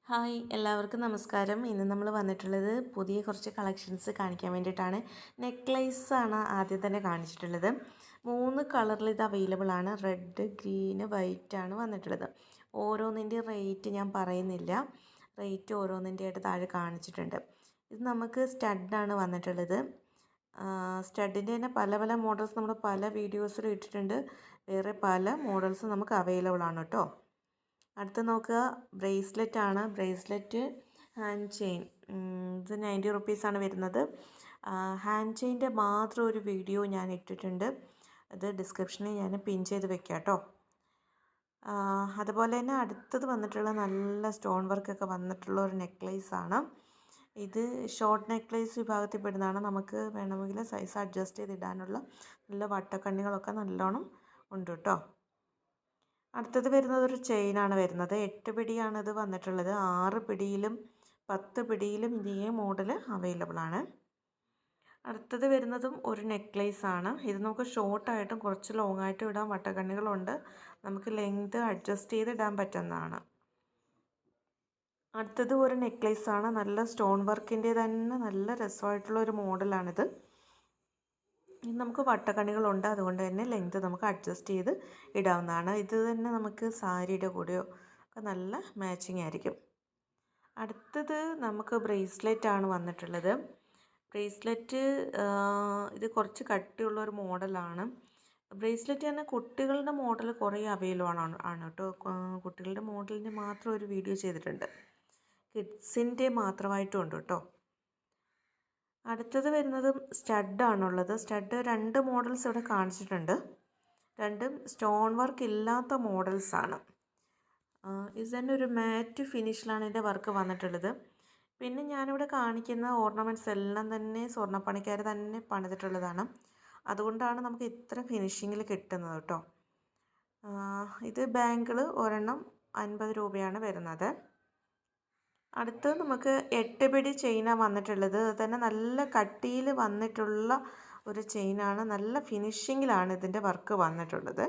Hi എല്ലാവർക്കും നമസ്കാരം. ഇന്ന് നമ്മൾ വന്നിട്ടുള്ളത് പുതിയ കുറച്ച് കളക്ഷൻസ് കാണിക്കാൻ വേണ്ടിയിട്ടാണ്. നെക്ലേസാണ് ആദ്യം തന്നെ കാണിച്ചിട്ടുള്ളത്. 3 കളറിൽ ഇത് അവൈലബിൾ ആണ്. റെഡ്, ഗ്രീന്, വൈറ്റ് ആണ് വന്നിട്ടുള്ളത്. ഓരോന്നിൻ്റെ റേറ്റ് ഞാൻ പറയുന്നില്ല. റേറ്റ് ഓരോന്നിൻ്റെ ആയിട്ട് താഴെ കാണിച്ചിട്ടുണ്ട്. ഇത് നമുക്ക് സ്റ്റഡാണ് വന്നിട്ടുള്ളത്. സ്റ്റഡിൻ്റെ തന്നെ പല പല മോഡൽസ് നമ്മൾ പല വീഡിയോസിലും ഇട്ടിട്ടുണ്ട്. വേറെ പല മോഡൽസ് നമുക്ക് അവൈലബിൾ ആണ് കേട്ടോ. അടുത്ത് നോക്കുക, ബ്രേസ്ലെറ്റ് ആണ്. ബ്രേസ്ലെറ്റ് ഹാൻഡ് ചെയിൻ, ഇത് 90 റുപ്പീസാണ് വരുന്നത്. ഹാൻഡ് ചെയിൻ്റെ മാത്രം ഒരു വീഡിയോ ഞാൻ ഇട്ടിട്ടുണ്ട്. അത് ഡിസ്ക്രിപ്ഷനിൽ ഞാൻ പിൻ ചെയ്ത് വെക്കാം കേട്ടോ. അതുപോലെ തന്നെ അടുത്തത് വന്നിട്ടുള്ള നല്ല സ്റ്റോൺ വർക്കൊക്കെ വന്നിട്ടുള്ള ഒരു നെക്ലേസ് ആണ്. ഇത് ഷോർട്ട് നെക്ലേസ് വിഭാഗത്തിൽ പെടുന്നതാണ്. നമുക്ക് വേണമെങ്കിൽ സൈസ് അഡ്ജസ്റ്റ് ചെയ്തിടാനുള്ള നല്ല വട്ടക്കണ്ണികളൊക്കെ നല്ലോണം ഉണ്ട് കേട്ടോ. അടുത്തത് വരുന്നത് ഒരു ചെയിനാണ് വരുന്നത്. 8 പിടിയാണ് ഇത് വന്നിട്ടുള്ളത്. 6 പിടിയിലും 10 പിടിയിലും ഇതേ മോഡൽ അവൈലബിൾ ആണ്. അടുത്തത് വരുന്നതും ഒരു നെക്ലേസ് ആണ്. ഇത് നമുക്ക് ഷോർട്ടായിട്ടും കുറച്ച് ലോങ് ആയിട്ടും ഇടാൻ വട്ടക്കണ്ണികളുണ്ട്. നമുക്ക് ലെങ്ത് അഡ്ജസ്റ്റ് ചെയ്ത് ഇടാൻ പറ്റുന്നതാണ്. അടുത്തത് ഒരു നെക്ലേസ് ആണ്. നല്ല സ്റ്റോൺ വർക്കിൻ്റെ തന്നെ നല്ല രസമായിട്ടുള്ള ഒരു മോഡലാണിത്. നമുക്ക് വട്ടക്കണ്ണികളുണ്ട്, അതുകൊണ്ട് തന്നെ ലെങ്ത് നമുക്ക് അഡ്ജസ്റ്റ് ചെയ്ത് ഇടാവുന്നതാണ്. ഇത് തന്നെ നമുക്ക് സാരിയുടെ കൂടെയോ ഒക്കെ നല്ല മാച്ചിങ് ആയിരിക്കും. അടുത്തത് നമുക്ക് ബ്രേസ്ലെറ്റ് ആണ് വന്നിട്ടുള്ളത്. ബ്രേസ്ലെറ്റ് ഇത് കുറച്ച് കട്ടിയുള്ളൊരു മോഡലാണ്. ബ്രേസ്ലെറ്റ് തന്നെ കുട്ടികളുടെ മോഡൽ കുറേ അവൈലബിൾ ആണ് കേട്ടോ. കുട്ടികളുടെ മോഡലിന് മാത്രം ഒരു വീഡിയോ ചെയ്തിട്ടുണ്ട്. കിഡ്സിൻ്റെ മാത്രമായിട്ടും ഉണ്ട് കേട്ടോ. അടുത്തത് വരുന്നതും സ്റ്റഡാണുള്ളത്. സ്റ്റഡ് 2 മോഡൽസ് ഇവിടെ കാണിച്ചിട്ടുണ്ട്. രണ്ടും സ്റ്റോൺ വർക്ക് ഇല്ലാത്ത മോഡൽസാണ്. ഇത് തന്നെ ഒരു മാറ്റ് ഫിനിഷിലാണ് ഇതിൻ്റെ വർക്ക് വന്നിട്ടുള്ളത്. പിന്നെ ഞാനിവിടെ കാണിക്കുന്ന ഓർണമെൻറ്റ്സ് എല്ലാം തന്നെ സ്വർണ്ണപ്പണിക്കാർ തന്നെ പണിതിട്ടുള്ളതാണ്. അതുകൊണ്ടാണ് നമുക്ക് ഇത്ര ഫിനിഷിങ്ങിൽ കിട്ടുന്നത് കേട്ടോ. ഇത് ബാങ്കിൾ ഒരെണ്ണം 50 രൂപയാണ് വരുന്നത്. അടുത്ത് നമുക്ക് 8 പിടി ചെയിനാണ് വന്നിട്ടുള്ളത്. അത് തന്നെ നല്ല കട്ടിയിൽ വന്നിട്ടുള്ള ഒരു ചെയിനാണ്. നല്ല ഫിനിഷിങ്ങിലാണ് ഇതിൻ്റെ വർക്ക് വന്നിട്ടുള്ളത്.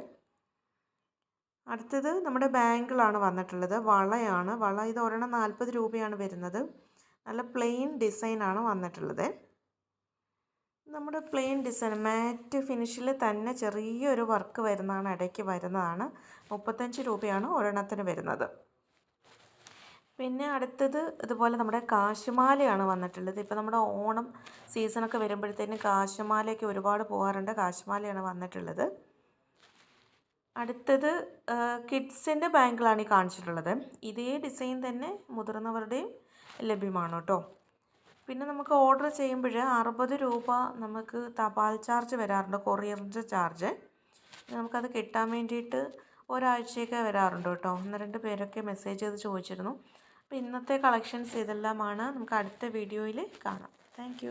അടുത്തത് നമ്മുടെ ബാങ്കിളാണ് വന്നിട്ടുള്ളത്. വളയാണ്. വള ഇത് ഒരെണ്ണം 40 രൂപയാണ് വരുന്നത്. നല്ല പ്ലെയിൻ ഡിസൈനാണ് വന്നിട്ടുള്ളത്. നമ്മുടെ പ്ലെയിൻ ഡിസൈൻ മാറ്റ് ഫിനിഷിൽ തന്നെ ചെറിയൊരു വർക്ക് വരുന്നതാണ്, ഇടയ്ക്ക് വരുന്നതാണ്. 35 രൂപയാണ് ഒരെണ്ണത്തിന് വരുന്നത്. പിന്നെ അടുത്തത് ഇതുപോലെ നമ്മുടെ കാശുമാലയാണ് വന്നിട്ടുള്ളത്. ഇപ്പോൾ നമ്മുടെ ഓണം സീസണൊക്കെ വരുമ്പോഴത്തേനും കാശുമാലയൊക്കെ ഒരുപാട് പോകാറുണ്ട്. കാശുമാലയാണ് വന്നിട്ടുള്ളത്. അടുത്തത് കിഡ്സിൻ്റെ ബാങ്കിളാണ് ഈ കാണിച്ചിട്ടുള്ളത്. ഇതേ ഡിസൈൻ തന്നെ മുതിർന്നവരുടെയും ലഭ്യമാണ് കേട്ടോ. പിന്നെ നമുക്ക് ഓർഡർ ചെയ്യുമ്പോൾ 60 രൂപ നമുക്ക് തപാൽ ചാർജ് വരാറുണ്ട്, കൊറിയറിൻ്റെ ചാർജ്. നമുക്കത് കിട്ടാൻ വേണ്ടിയിട്ട് ഒരാഴ്ചയൊക്കെ വരാറുണ്ട് കേട്ടോ. 1-2 പേരൊക്കെ മെസ്സേജ് ചെയ്ത് ചോദിച്ചിരുന്നു. അപ്പോൾ ഇന്നത്തെ കളക്ഷൻസ് ഇതെല്ലാമാണ്. നമുക്ക് അടുത്ത വീഡിയോയിൽ കാണാം. താങ്ക്